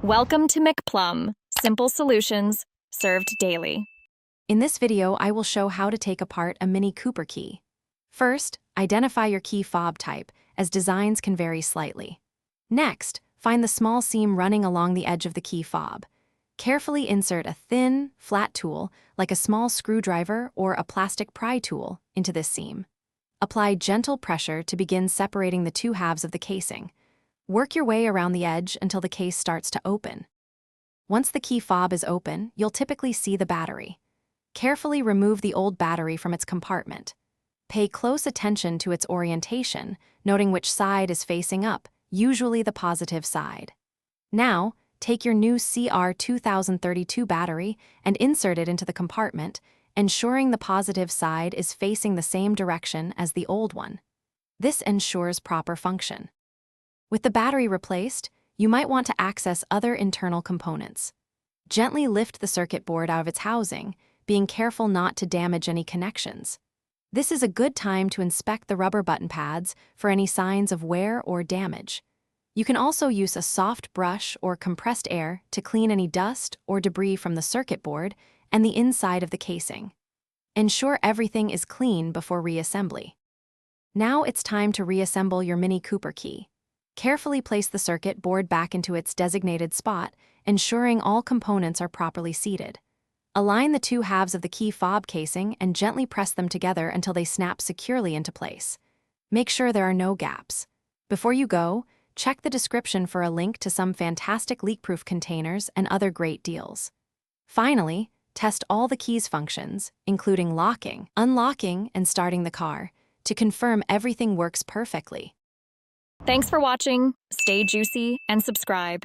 Welcome to McPlum, simple solutions served daily. In this video, I will show how to take apart a Mini Cooper key. First, identify your key fob type, as designs can vary slightly. Next, find the small seam running along the edge of the key fob. Carefully insert a thin, flat tool, like a small screwdriver or a plastic pry tool, into this seam. Apply gentle pressure to begin separating the two halves of the casing. Work your way around the edge until the case starts to open. Once the key fob is open, you'll typically see the battery. Carefully remove the old battery from its compartment. Pay close attention to its orientation, noting which side is facing up, usually the positive side. Now, take your new CR2032 battery and insert it into the compartment, ensuring the positive side is facing the same direction as the old one. This ensures proper function. With the battery replaced, you might want to access other internal components. Gently lift the circuit board out of its housing, being careful not to damage any connections. This is a good time to inspect the rubber button pads for any signs of wear or damage. You can also use a soft brush or compressed air to clean any dust or debris from the circuit board and the inside of the casing. Ensure everything is clean before reassembly. Now it's time to reassemble your Mini Cooper key. Carefully place the circuit board back into its designated spot, ensuring all components are properly seated. Align the two halves of the key fob casing and gently press them together until they snap securely into place. Make sure there are no gaps. Before you go, check the description for a link to some fantastic leak-proof containers and other great deals. Finally, test all the key's functions, including locking, unlocking, and starting the car, to confirm everything works perfectly. Thanks for watching. Stay juicy and subscribe.